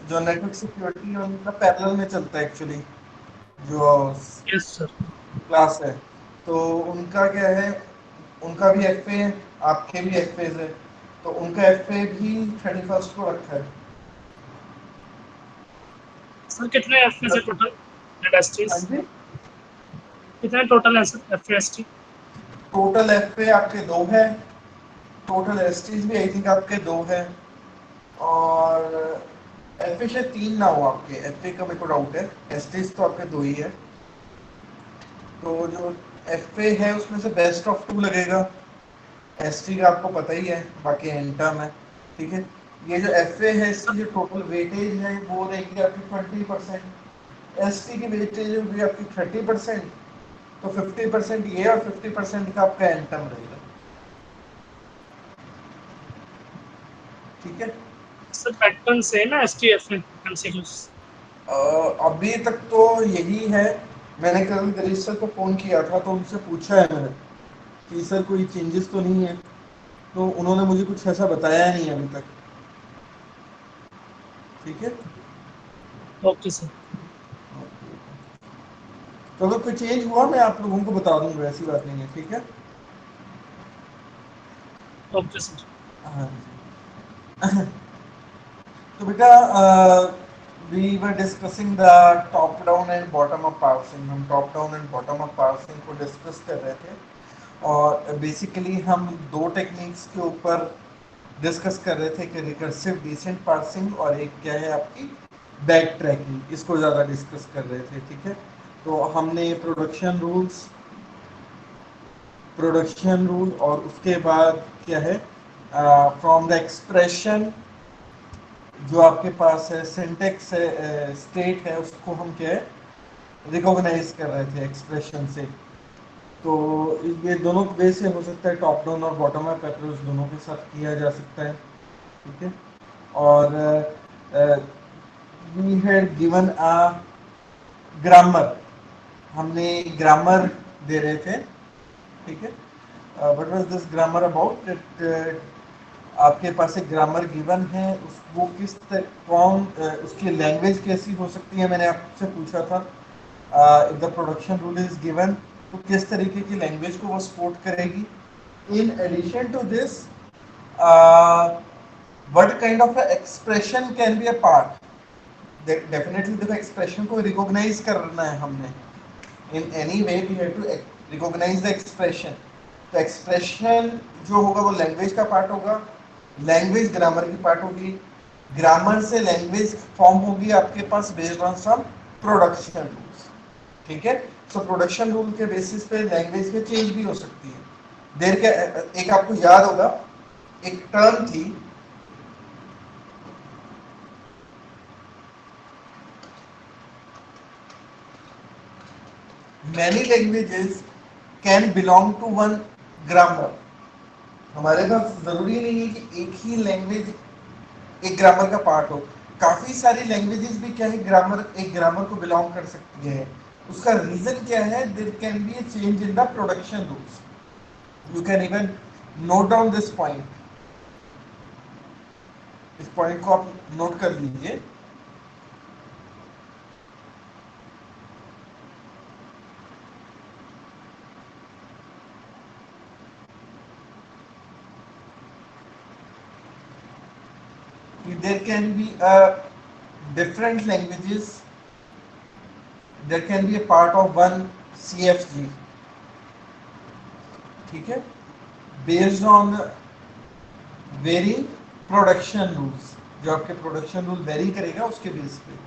जो network security है उनका पैरेलल में चलता है एक्चुअली, जो यस सर। क्लास है। तो उनका क्या है, उनका भी एफ है, आपके भी एफ है, तो उनका एफ भी 31st को रखा है। सर कितने एफ है टोटल हाँ इंडस्ट्रीज? जी। कितने टोटल है sir F S T? Total F आपके दो है, टोटल एस भी आई थिंक आपके दो है, और एफ शायद तीन ना हो आपके, एफ का मेरे को डाउट है, एस तो आपके दो ही है। तो जो एफ है उसमें से बेस्ट ऑफ टू लगेगा, एस का आपको पता ही है, बाकी एंटम है। ठीक है, ये जो एफ है इसकी जो टोटल वेटेज है वो रहेगी आपकी 20%, एस की वेटेज होगी आपकी 30%, तो 50% ये और 50% का आपका एंटम रहेगा। ठीक है। सर पैटर्न सेम है एस टी एफ एमसीक्यूज? अभी तक तो यही है। मैंने कल दिलीप सर को फ़ोन किया था तो उनसे पूछा है मैंने कि सर कोई चेंजेस तो नहीं है, तो उन्होंने मुझे कुछ ऐसा बताया नहीं अभी तक। ठीक है। Okay sir. तो अगर कोई चेंज हुआ मैं आप लोगों को बता दूंगा, ऐसी बात नहीं है। ठीक है। Okay sir. हाँ जी। तो बेटा, we were discussing the top down and bottom up parsing, हम top down and bottom up parsing को डिस्कस कर रहे थे। और बेसिकली हम दो टेक्निक्स के ऊपर डिस्कस कर रहे थे कि रिकर्सिव डिसेंट पार्सिंग और एक क्या है आपकी बैक ट्रैकिंग, इसको ज़्यादा डिस्कस कर रहे थे। ठीक है। तो हमने प्रोडक्शन रूल और उसके बाद क्या है, फ्रॉम द एक्सप्रेशन जो आपके पास है, सिंटेक्स है, स्टेट है, उसको हम क्या है रिकॉग्नाइज कर रहे थे एक्सप्रेशन से। तो ये दोनों वे से हो सकता है, टॉप डाउन और बॉटम अप अप्रोच दोनों के साथ किया जा सकता है। ठीक है। और we had given a grammar, हमने ग्रामर दे रहे थे। ठीक है। What was this grammar about it, आपके पास एक ग्रामर गिवन है, उस वो कौन उसकी लैंग्वेज कैसी हो सकती है, मैंने आपसे पूछा था। If the production rule is given, तो किस तरीके की लैंग्वेज को वो सपोर्ट करेगी। In addition to this, what kind of expression can be a part. Definitely देखो, एक्सप्रेशन को रिकॉग्नाइज करना है हमने, in any way we have to recognise the expression. तो एक्सप्रेशन जो होगा वो लैंग्वेज का पार्ट होगा, लैंग्वेज ग्रामर की पार्ट होगी, ग्रामर से लैंग्वेज फॉर्म होगी आपके पास based on some production rules. ठीक है। सो प्रोडक्शन रूल के बेसिस पे लैंग्वेज में चेंज भी हो सकती है। देर के एक आपको याद होगा, एक टर्म थी, many languages can belong to one grammar. हमारे पास जरूरी नहीं है कि एक ही लैंग्वेज एक ग्रामर का पार्ट हो, काफी सारी लैंग्वेजेस भी क्या है ग्रामर, एक ग्रामर को बिलोंग कर सकती है। उसका रीजन क्या है, there can be a change in the production rules. You can even note down this point, इस पॉइंट को आप नोट कर लीजिए। There can be a different languages, there can be a part of one CFG। ठीक है, based on very production rules, जो आपके production rule very करेगा उसके बेस पे।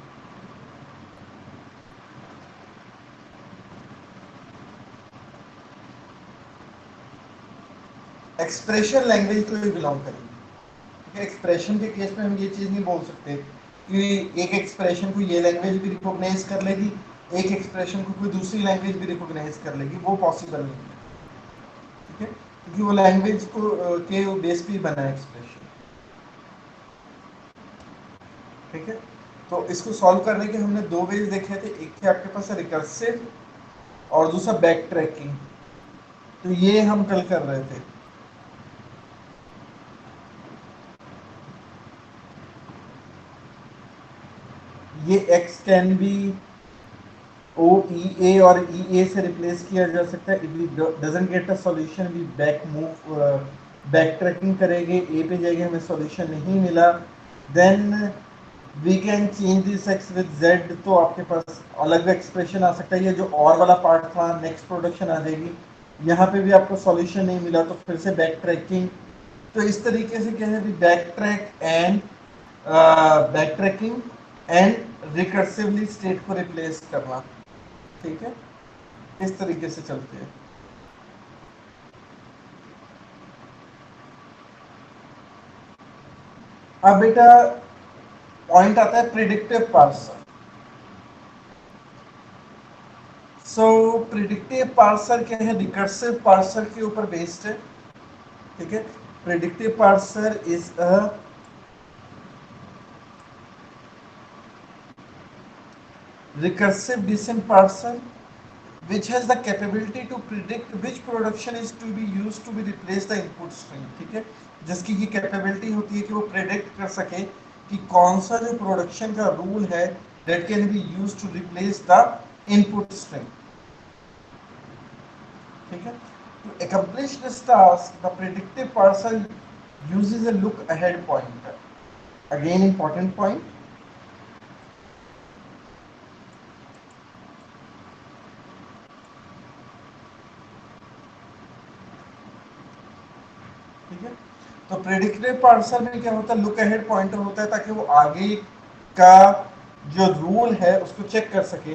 एक्सप्रेशन लैंग्वेज को ही बिलोंग करेगी। एक्सप्रेशन के केस में हम ये चीज नहीं बोल सकते कि एक एक्सप्रेशन को ये लैंग्वेज भी रिकॉग्नाइज कर लेगी, एक एक्सप्रेशन को कोई दूसरी लैंग्वेज भी रिकॉग्नाइज कर लेगी, वो पॉसिबल नहीं है। ठीक है, क्योंकि वो लैंग्वेज को के बेस पे ही बना है एक्सप्रेशन। ठीक है। तो इसको सॉल्व करने के हमने दो वेज देखे थे, एक थे आपके पास रिकर्सिव और दूसरा बैक ट्रैकिंग। तो ये हम कल कर रहे थे। ये x can be O E A और ई ए से रिप्लेस किया जा सकता है. If we doesn't get a solution we backtracking करेंगे, ए पे जाएंगे, हमें सॉल्यूशन नहीं मिला, then we can change this X with Z. तो आपके पास अलग एक्सप्रेशन आ सकता है. ये जो और वाला पार्ट था नेक्स्ट प्रोडक्शन आ जाएगी. यहाँ पे भी आपको सॉल्यूशन नहीं मिला तो फिर से बैक ट्रैकिंग. तो इस तरीके से क्या है, back tracking and recursively state को रिप्लेस करना. ठीक है, इस तरीके से चलते हैं. अब बेटा पॉइंट आता है प्रिडिक्टिव पार्सर. सो प्रिडिक्टिव पार्सर क्या है, रिकर्सिव पार्सर के ऊपर बेस्ड है. ठीक है, predictive parser is a recursive descent parser which has the capability to predict which production is to be used to be replace the input string. ठीक है, जिसकी ये कैपेबिलिटी होती है कि वो प्रेडिक्ट कर सके कि कौन सा जो प्रोडक्शन का रूल है that can be used to replace the input string. ठीक है, to accomplish this task the predictive parser uses a look ahead pointer. Again important point. ठीक है, तो प्रेडिक्टिव पार्सर में क्या होता है, लुक अहेड पॉइंटर होता है ताकि वो आगे का जो रूल है उसको चेक कर सके.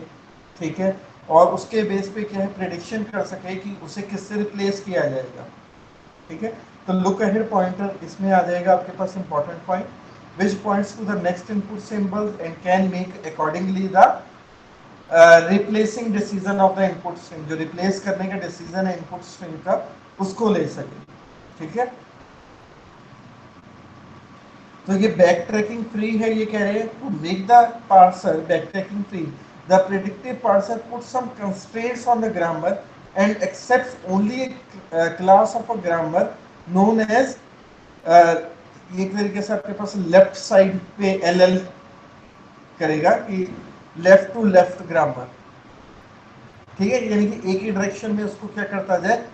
ठीक है, और उसके बेस पे क्या है प्रेडिक्शन कर सके कि उसे किससे रिप्लेस किया जाएगा. ठीक है, तो लुक अहेड पॉइंटर इसमें आ जाएगा आपके पास important point which points to the next input symbol and can make accordingly the replacing decision of the input string. जो रिप्लेस करने का डिसीजन है इनपुट स्ट्रिंग का उसको ले सके. ठीक है, तो ये बैक ट्रैकिंग फ्री है. ये कह रहे हैं to make the parser backtracking free the predictive parser put some constraints on the grammar and accepts only a class of a grammar known as एक तरीके से आपके पास लेफ्ट साइड पे एल करेगा कि लेफ्ट टू लेफ्ट ग्रामर. ठीक है, यानी कि एक ही डायरेक्शन में उसको क्या करता जाए,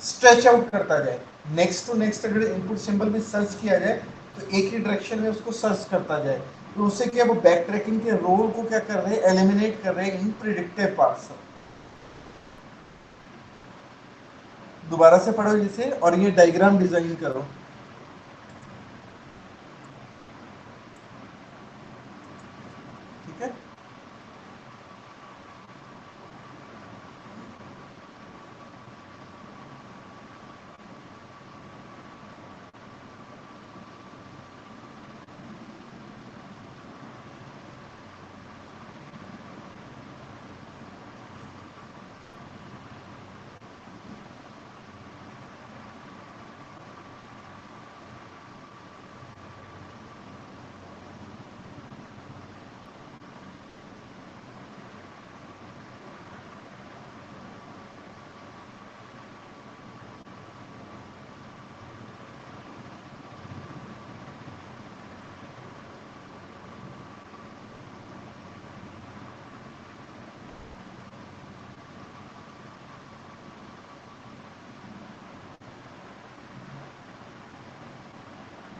स्ट्रेच आउट करता जाए. नेक्स्ट टू नेक्स्ट अगर इनपुट सिंबल भी सर्च किया जाए तो एक ही डायरेक्शन में उसको सर्च करता जाए. तो उससे क्या वो बैक ट्रैकिंग के रोल को क्या कर रहे हैं, एलिमिनेट कर रहे हैं इन प्रिडिक्टिव पार्सर. दोबारा से पढ़ो इसे और ये डायग्राम डिजाइन करो. ठीक है,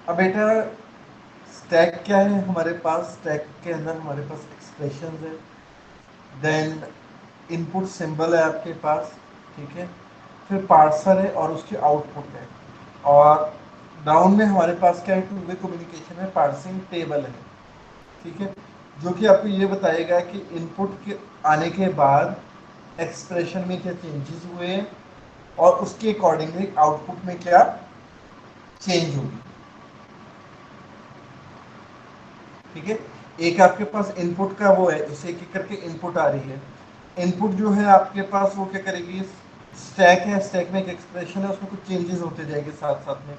अब बेटा स्टैक क्या है हमारे पास, स्टैक के अंदर हमारे पास एक्सप्रेशन है, देन इनपुट सिंबल है आपके पास. ठीक है, फिर पार्सर है और उसकी आउटपुट है, और डाउन में हमारे पास क्या है, टू वे कम्युनिकेशन में पार्सिंग टेबल है. ठीक है, जो कि आपको ये बताएगा कि इनपुट के आने के बाद एक्सप्रेशन में क्या चेंजेस हुए हैं और उसके अकॉर्डिंगली आउटपुट में क्या चेंज होगी. ठीक है, एक आपके पास इनपुट का वो है, इसे एक एक करके इनपुट आ रही है. इनपुट जो है आपके पास वो क्या करेगी, स्टैक है, स्टैक में एक एक्सप्रेशन है, उसमें कुछ चेंजेस होते जाएंगे साथ साथ में.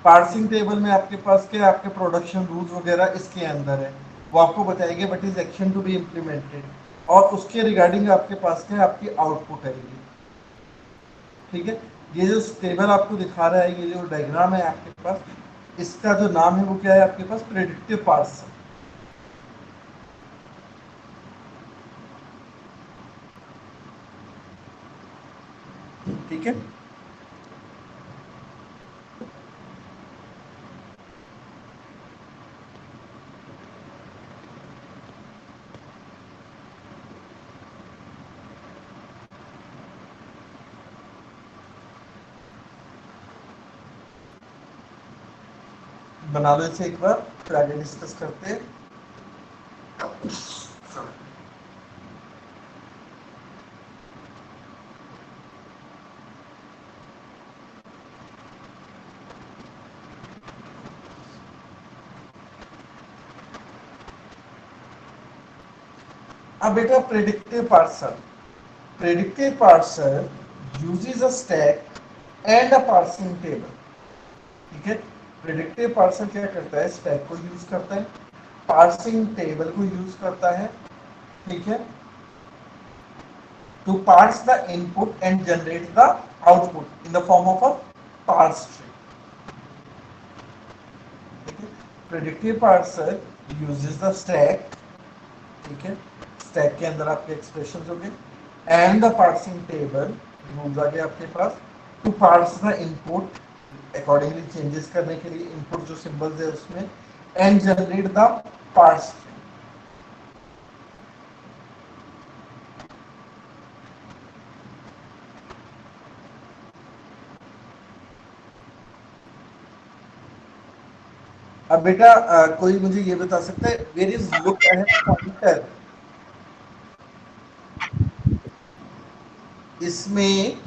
पार्सिंग टेबल में आपके पास क्या, आपके प्रोडक्शन रूल्स वगैरह इसके अंदर है, वो आपको बताएंगे what is action to be implemented, और उसके रिगार्डिंग आपके पास क्या आपकी आउटपुट आएगी. ठीक है, ये जो टेबल आपको दिखा रहा है, ये जो डायग्राम है आपके पास, इसका जो नाम है वो क्या है आपके पास, प्रेडिक्टिव पार्सर. ठीक है। बना लो इसे एक बार, फिर आगे डिस्कस करते हैं। अब बेटा predictive parser, predictive parser uses a stack and a parsing table. ठीक है, प्रेडिक्टिव पार्सर क्या करता है, स्टैक को यूज करता है, पार्सिंग टेबल को यूज करता है, ठीक है, to parse the input and generate the output in the form of a parse tree. ठीक है, predictive parser uses the stack, ठीक है, स्टैक के अंदर आपके एक्सप्रेशन हो गए, and the parsing table rules आ गए आपके पास, to parse the input accordingly changes करने के लिए इनपुट जो सिंबल्स है उसमें, एंड जनरेट द पार्स। अब बेटा कोई मुझे ये बता सकता है where is look ahead pointer, इसमें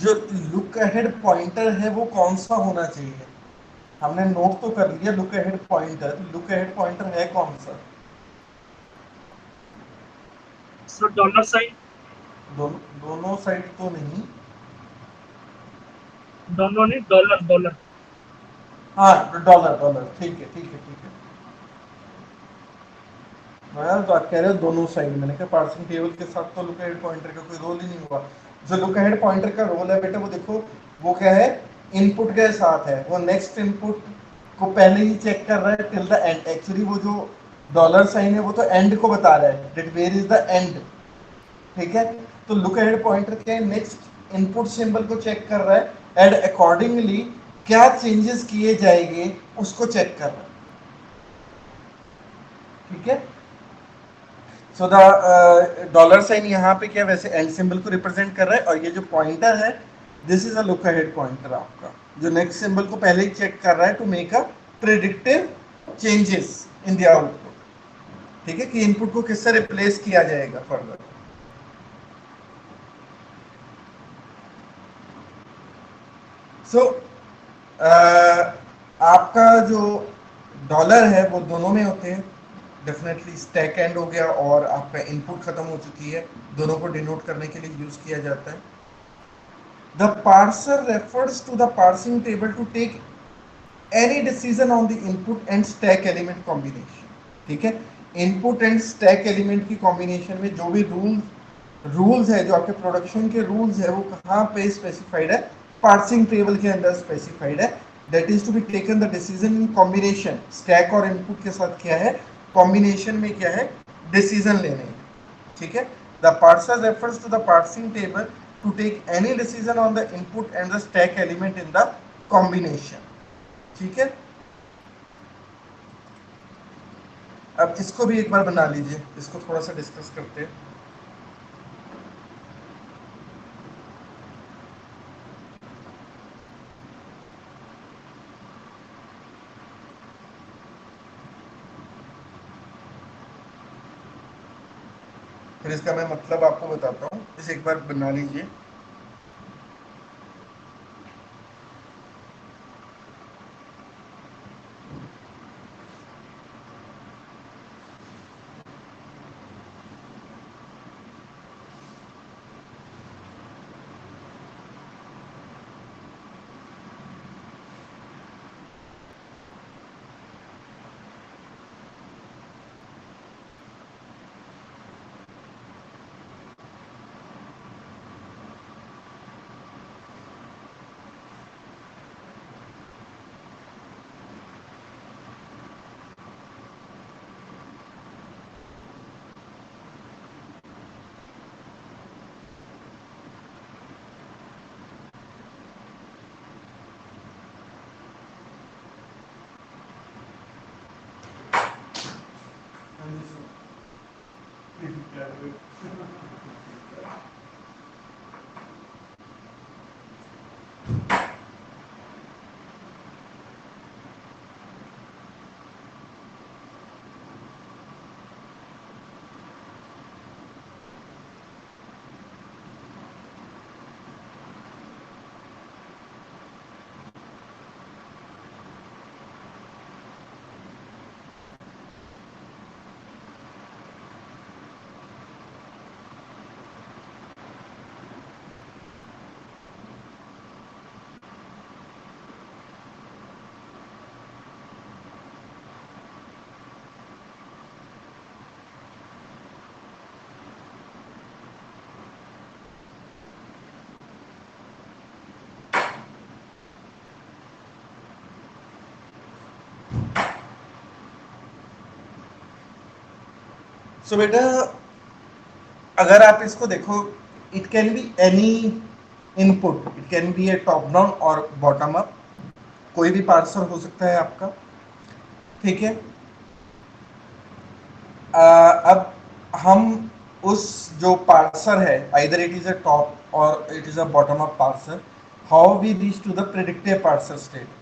जो लुक अहेड पॉइंटर है वो कौन सा होना चाहिए? हमने नोट तो कर लिया look ahead pointer, look ahead pointer है कौन सा? सर डॉलर साइन, दोनों साइड तो नहीं। दोनों नहीं, डॉलर डॉलर। हाँ डॉलर, डॉलर, ठीक है ठीक है ठीक है। मैं तो आप कह रहे हो दोनों साइड, मैंने कहा पार्सिंग टेबल के साथ तो लुक अहेड पॉइंटर का कोई रोल ही नहीं हुआ। जो लुक अहेड पॉइंटर का रोल है बेटा वो देखो, वो क्या है, इनपुट के साथ है, वो नेक्स्ट इनपुट को पहले ही चेक कर रहा है टिल द एंड। एक्चुअली वो जो डॉलर साइन है वो तो एंड को बता रहा है, that where is the end. ठीक है, तो लुक अहेड पॉइंटर क्या है, नेक्स्ट इनपुट सिंबल को चेक कर रहा है एंड अकॉर्डिंगली क्या चेंजेस किए जाएंगे उसको चेक कर रहा है। ठीक है, सो द डॉलर साइन यहाँ पे क्या वैसे एंड सिंबल को रिप्रेजेंट कर रहा है, और ये जो पॉइंटर है this is a look ahead pointer आपका, जो नेक्स्ट सिंबल को पहले ही चेक कर रहा है to make a predictive changes in the output. ठीक है, कि इनपुट को किससे रिप्लेस किया जाएगा फर्दर। सो आपका जो डॉलर है वो दोनों में होते हैं, डेफिनेटली स्टैक एंड हो गया और आपका इनपुट खत्म हो चुकी है, दोनों को डिनोट करने के लिए यूज किया जाता है। The parser refers to the parsing table to take any decision on the input and stack element combination. ठीक है, इनपुट एंड स्टैक एलिमेंट की कॉम्बिनेशन में जो भी रूल्स है, जो आपके प्रोडक्शन के रूल्स है वो कहाँ पे स्पेसिफाइड है, पार्सिंग टेबल के अंदर स्पेसिफाइड है। That is to be taken the decision in combination, stack और इनपुट के साथ क्या है, कॉम्बिनेशन में क्या है, डिसीजन लेने। ठीक है, the parser refers to the parsing table to take any decision on the input and the stack element in the combination. ठीक है, अब इसको भी एक बार बना लीजिए, इसको थोड़ा सा डिस्कस करते हैं। फिर इसका मैं मतलब आपको बताता हूँ, इसे एक बार बना लीजिए। सो बेटा अगर आप इसको देखो, it can be any input, it can be A top down और बॉटम अप, कोई भी पार्सर हो सकता है आपका, ठीक है। अब हम उस जो पार्सर है, either it is a top or it is a bottom up parser, how we reach to the predictive parser state.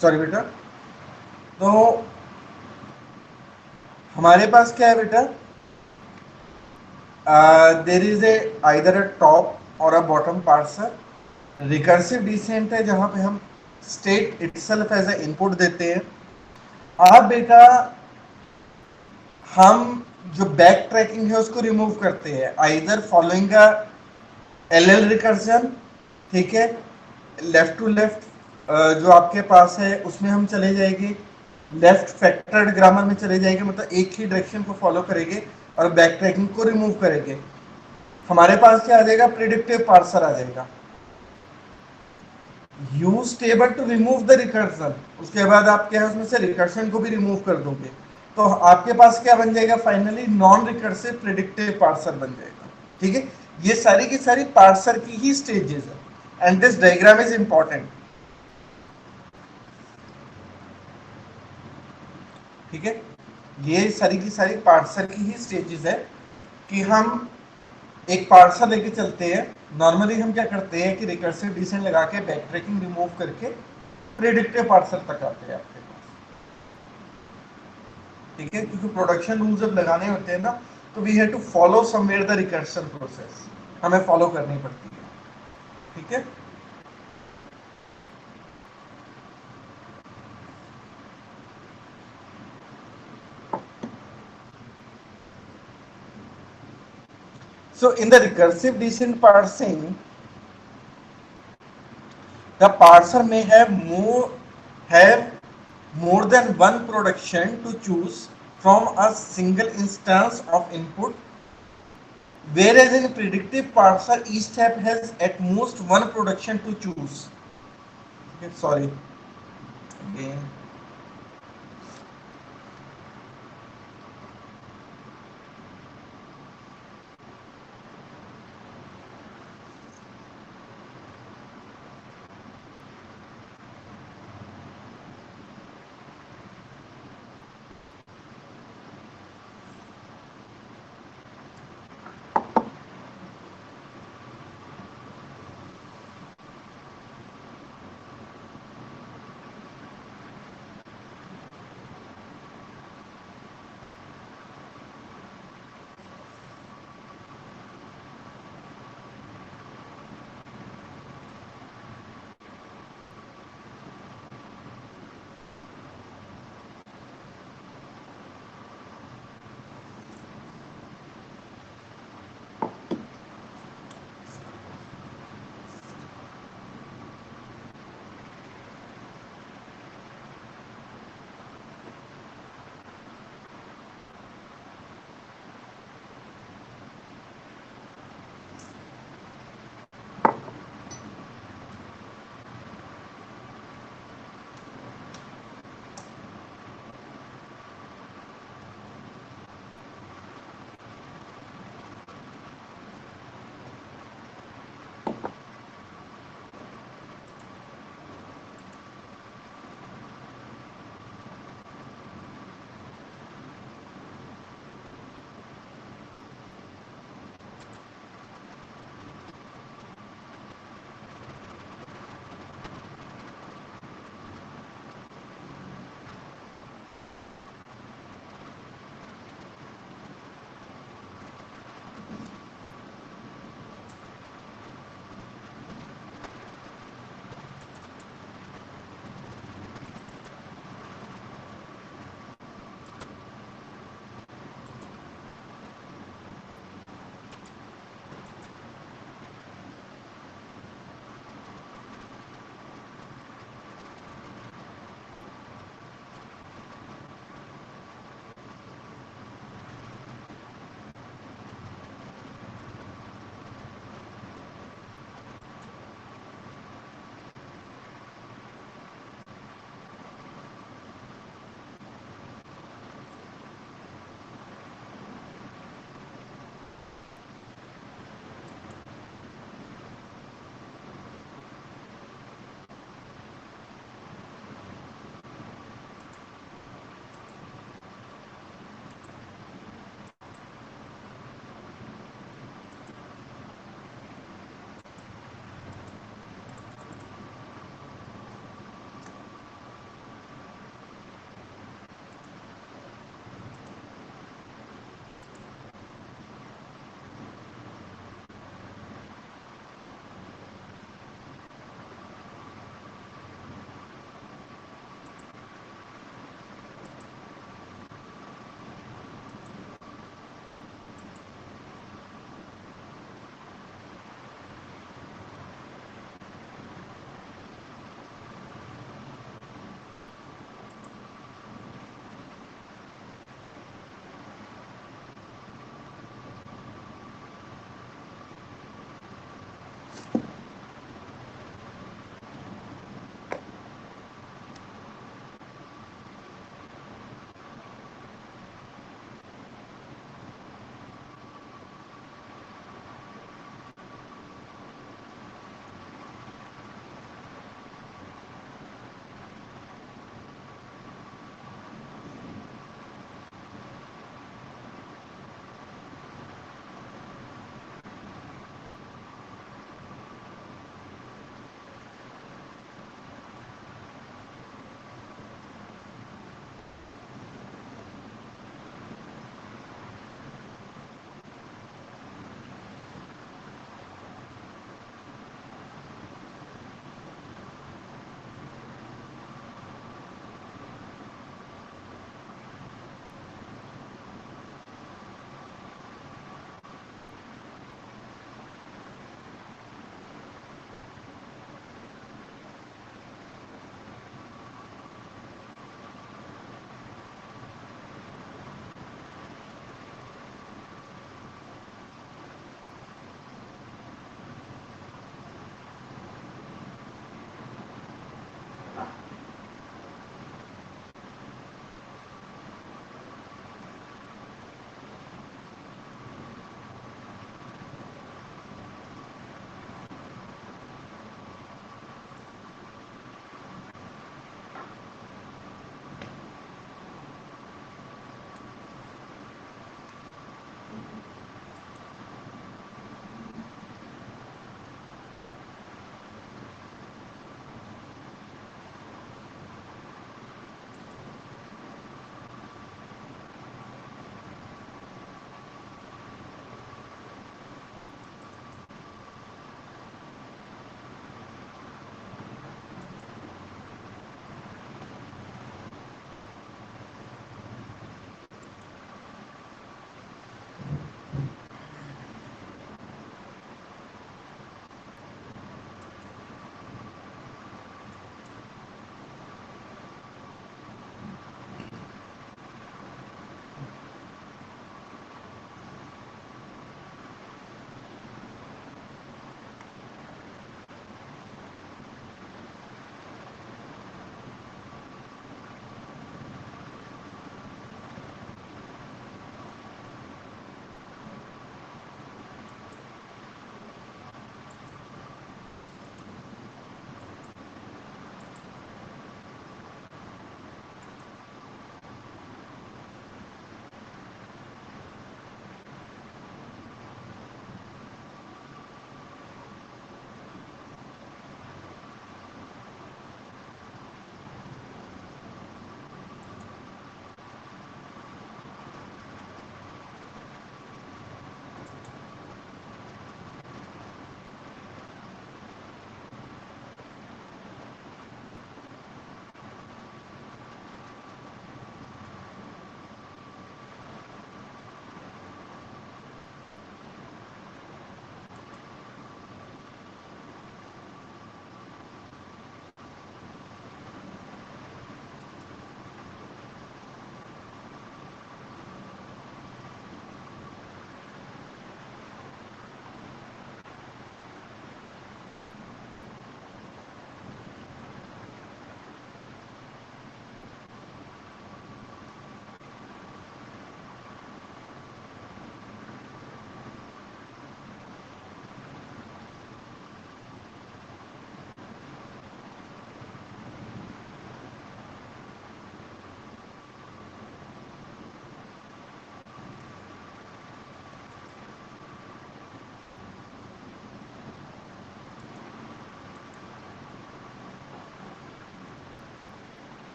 Sorry बेटा, तो हमारे पास क्या है बेटा, there is a either a top or a bottom parser. Recursive descent है जहां पे हम state itself as a input देते हैं। अब बेटा हम जो बैक ट्रैकिंग है उसको रिमूव करते हैं, either following a LL recursion, ठीक है, लेफ्ट टू लेफ्ट जो आपके पास है उसमें हम चले जाएंगे, लेफ्ट फैक्टर्ड ग्रामर में चले जाएंगे, मतलब एक ही डायरेक्शन को फॉलो करेंगे और बैक ट्रैकिंग को रिमूव करेंगे। हमारे पास क्या आ जाएगा, प्रिडिक्टिव पार्सर आ जाएगा। Use table to remove the recursion, उसके बाद आप क्या है उसमें से रिकर्शन को भी रिमूव कर दोगे, तो आपके पास क्या बन जाएगा, finally non recursive predictive parser बन जाएगा, ठीक है। ये सारी की सारी पार्सर की ही स्टेजेस है and this diagram is important, ठीक है। ये सारी की सारी पार्सर की ही स्टेजेस है कि हम एक पार्सर लेके चलते हैं। नॉर्मली हम क्या करते हैं कि रिकर्सिव डिसेंट लगा के बैक ट्रैकिंग रिमूव करके प्रिडिक्टिव पार्सर तक आते हैं आपके पास, ठीक है, क्योंकि प्रोडक्शन रूल जब लगाने होते हैं ना, तो we have to follow somewhere the recursion process, हमें फॉलो करनी पड़ती है, ठीक है। So in the recursive descent parsing, the parser may have more than one production to choose from a single instance of input, whereas in predictive parser each step has at most one production to choose. Okay, sorry again.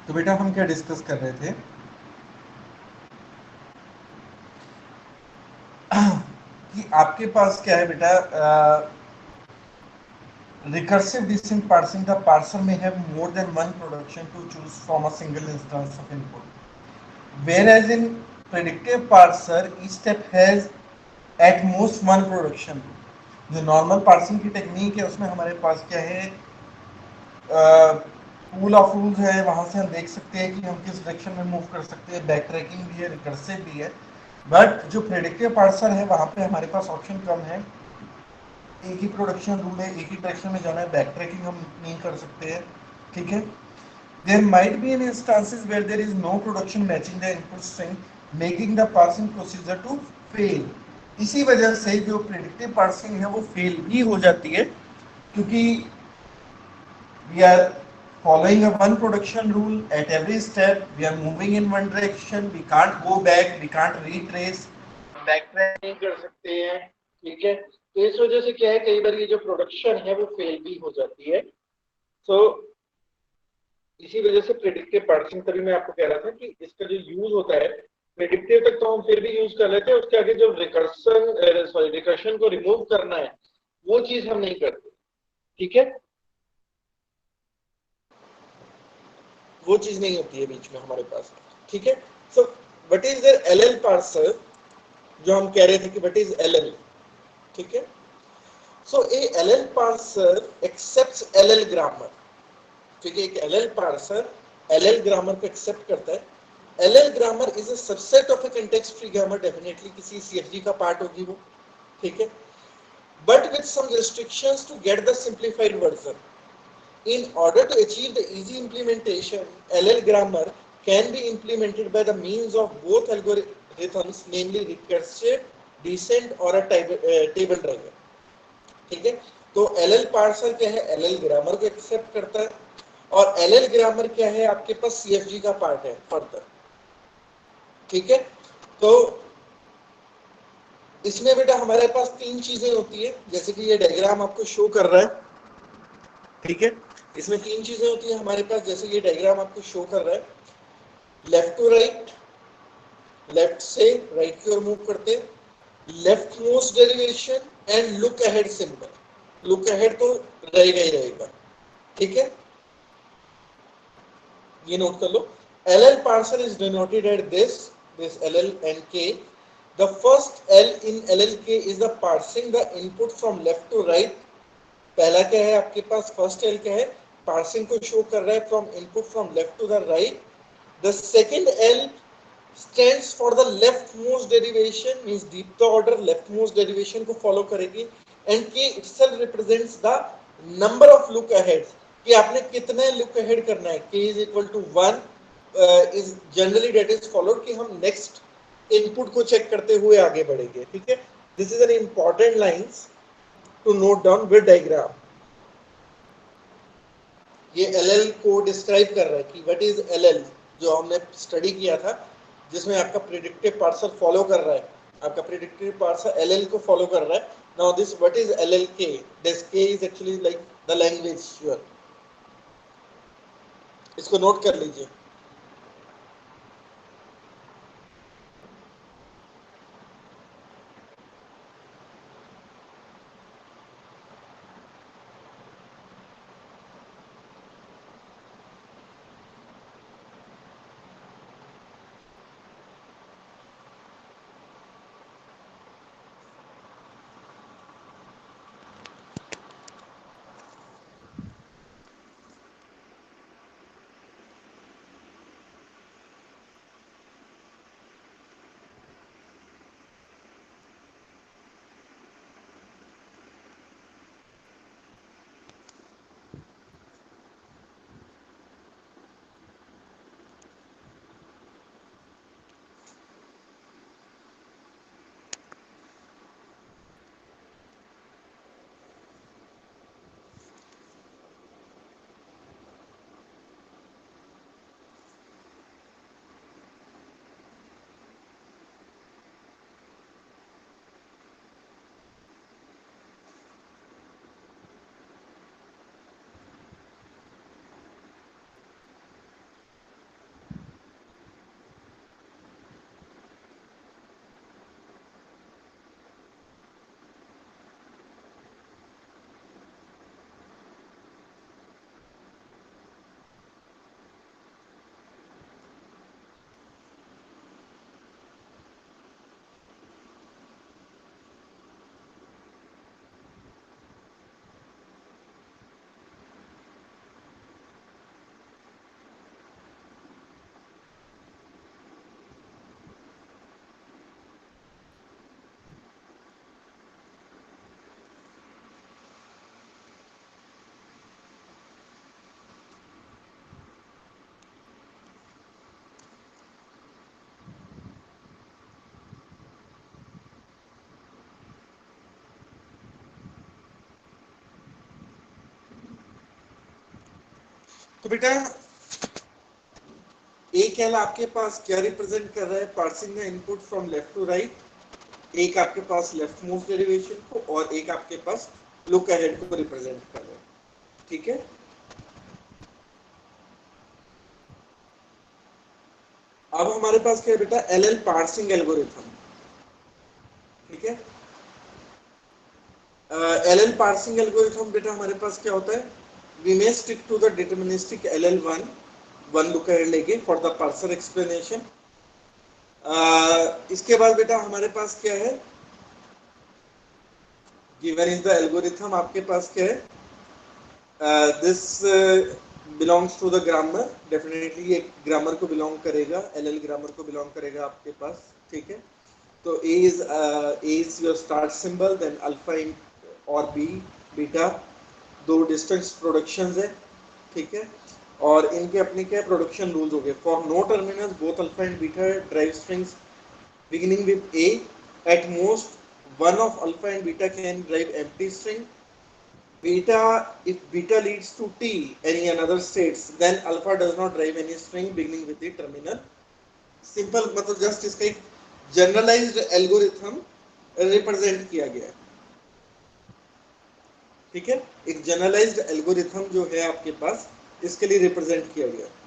तो बेटा हम क्या discuss कर रहे थे कि आपके पास क्या है बेटा, recursive descent parsing, the parser may have more than one production to choose from a single instance of input, whereas in predictive parser each step has at most one production. जो नॉर्मल पार्सिंग की technique है उसमें हमारे पास क्या है, pool of rules है, वहां से हम देख सकते हैं कि हम किस डायरेक्शन में मूव कर सकते हैं, बैक ट्रैकिंग भी है, रिकर्सिव भी है। बट जो प्रेडिक्टिव पार्सर है वहां पे हमारे पास ऑप्शन कम है, एक ही प्रोडक्शन रूल है, एक ही डायरेक्शन में जाना है, बैक ट्रैकिंग हम नहीं कर सकते हैं। ठीक है, there might be in instances where there is no production matching the input string, making the parsing procedure to fail. इसी वजह से जो प्रेडिक्टिव पार्सिंग है वो फेल भी हो जाती है, क्योंकि we are following a one production rule at every step, we are moving in one direction, we can't go back, we can't retrace, back track नहीं कर सकते हैं। ठीक है, तो इस वजह से क्या है, कई बार ये जो प्रोडक्शन है वो फेल भी हो जाती है। तो इसी वजह से प्रेडिक्टिव पार्सिंग, तभी मैं आपको कह रहा था कि इसका जो यूज होता है, प्रेडिक्टिव तक तो हम फिर भी यूज कर लेते हैं, उसके आगे जो रिकर्शन को रिमूव करना है वो चीज हम नहीं करते। ठीक है, वो चीज नहीं होती है बीच में हमारे पास। ठीक है, so what is there LL parser, जो हम कह रहे थे कि व्हाट इज एलएल। ठीक है, so a LL parser accepts LL grammar. ठीक है, एक एलएल पार्सर एलएल ग्रामर को एक्सेप्ट करता है। LL grammar is a subset of a context free grammar, definitely किसी सीएफजी का पार्ट होगी वो। ठीक है, but with some restrictions to get the simplified version. In order to achieve the easy implementation, LL grammar can be implemented by the means of both algorithms, namely recursive descent और a table driver. ठीक है, तो LL parser क्या है, LL grammar को accept करता है, और LL ग्रामर क्या है, आपके पास CFG का पार्ट है फर्दर। ठीक है, तो इसमें बेटा हमारे पास तीन चीजें होती है, जैसे कि ये डायग्राम आपको शो कर रहा है। ठीक है, इसमें तीन चीजें होती है हमारे पास, जैसे ये डायग्राम आपको शो कर रहा है, लेफ्ट टू राइट, लेफ्ट से राइट की ओर मूव करते हैं, left most derivation and look ahead symbol. Look ahead तो रहेगा ही रहेगा। ठीक है, ये नोट कर लो। LL parser is denoted at this LL and K. The first L in LLK is the parsing the input from left to right. पहला क्या है आपके पास, फर्स्ट एल क्या है, पार्सिंग को शो कर रहा है from input from left to the right. The second L stands for the leftmost derivation, means deep the order leftmost derivation को follow करेगी, and K itself represents the number of look aheads, कि आपने कितने look ahead करना है। K is equal to 1 is generally that is followed कि हम next input को check करते हुए आगे बढ़ेंगे। ठीक है, this is an important lines to note down with diagram। ये LL को डिस्क्राइब कर रहा है कि व्हाट इज LL, जो हमने स्टडी किया था, जिसमें आपका प्रेडिक्टिव पार्सर फॉलो कर रहा है, आपका प्रेडिक्टिव पार्सर LL को फॉलो कर रहा है। Now this what is LLK, this K is actually like the language sure, इसको नोट कर लीजिए। तो बेटा एक एल आपके पास क्या रिप्रेजेंट कर रहा है, parsing the input from left to right, एक आपके पास लेफ्ट मोस्ट डेरिवेशन को और एक आपके पास लुक अहेड को रिप्रेजेंट कर रहा है, ठीक है। अब हमारे पास क्या है बेटा, एल एल पार्सिंग एल्गोरिथम, ठीक है। एल एल पार्सिंग एल्गोरिथम बेटा हमारे पास क्या होता है, we may stick to the deterministic L L one look ahead लेके फॉर द पार्सर एक्सप्लेनेशन। इसके बाद बेटा हमारे पास क्या है, गिवन इज द एल्गोरिथम, आपके पास क्या है, this belongs to the grammar, definitely ये ग्रामर को बिलोंग करेगा, एल ग्रामर को बिलोंग करेगा आपके पास, ठीक है। तो A is your start symbol, then alpha और बी बीटा, दो डिस्टेंस प्रोडक्शंस है, ठीक है। और इनके अपने क्या प्रोडक्शन रूल्स हो गए, for no terminals both alpha and beta derive strings beginning with A, at most one of alpha and beta can drive empty string. Beta, if beta leads to T, any another states, then alpha does not drive any string beginning with the terminal. Simple, मतलब just इसका एक generalized algorithm represent किया गया है, ठीक है। एक generalized algorithm जो है आपके पास, इसके लिए represent किया गया है।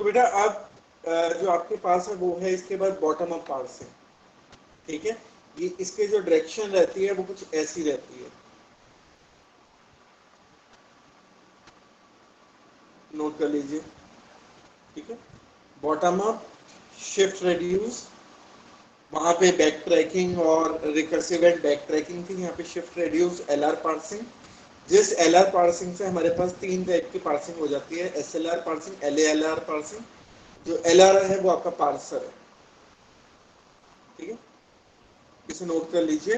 तो बेटा आप जो आपके पास है वो है इसके बाद बॉटम अप पार्स है, ठीक है। ये इसके जो डायरेक्शन रहती है वो कुछ ऐसी रहती है, नोट कर लीजिए, ठीक है। बॉटम अप, शिफ्ट रेड्यूस, वहां पे बैक ट्रैकिंग और रिकर्सिव एंड बैक ट्रैकिंग थी, यहाँ पे शिफ्ट रेड्यूस, एलआर पार्सिंग। जिस एलआर पार्सिंग से हमारे पास तीन टाइप की पार्सिंग हो जाती है, एसएलआर पार्सिंग, एलएलआर पार्सिंग। जो एलआर है वो आपका पार्सर है, ठीक है, इसे नोट कर लीजिए।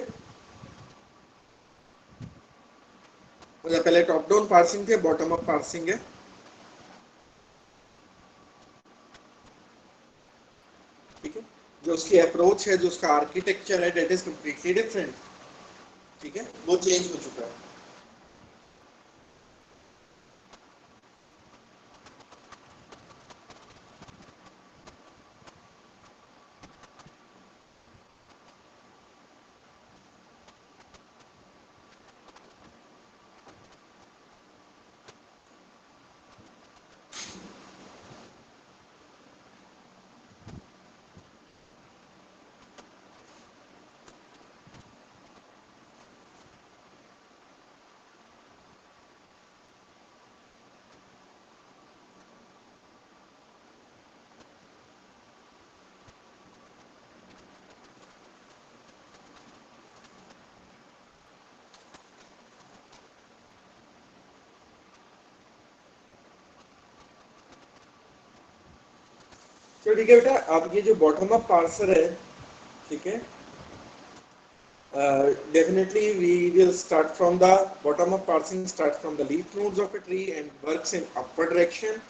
मतलब पहले टॉप डाउन पार्सिंग थे, बॉटम अप पार्सिंग है, ठीक है। जो उसकी अप्रोच है, जो उसका आर्किटेक्चर है, डेट इज कंप्लीटली डिफरेंट, ठीक है, वो चेंज हो चुका है। तो ठीक है बेटा, अब ये जो बॉटम अप पार्सर है, ठीक है, Definitely we will start from the bottom up parsing, start from the leaf nodes of a tree and works in upward direction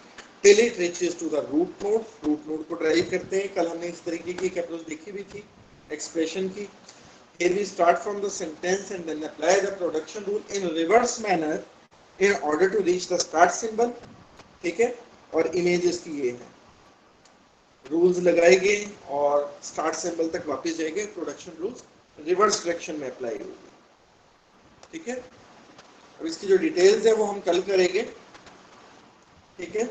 till it reaches to the root node. Root node को drive करते हैं. कल हमने इस तरीके की एक approach देखी भी थी एक्सप्रेशन की. Here we start from the sentence and then apply the production rule in reverse manner in order to reach the start symbol. ठीक है. और इमेजेस की ये है, रूल्स लगाएंगे और स्टार्ट सिंबल तक वापस जाएंगे. प्रोडक्शन रूल्स रिवर्स डायरेक्शन में अप्लाई होगी. ठीक है. अब इसकी जो डिटेल्स है वो हम कल करेंगे. ठीक है.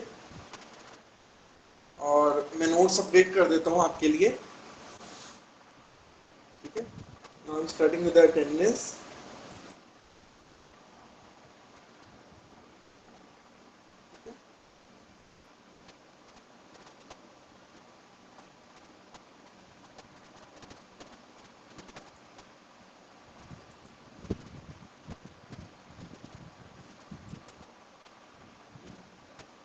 और मैं नोट्स अपडेट कर देता हूं आपके लिए. ठीक है. Now starting with the attendance.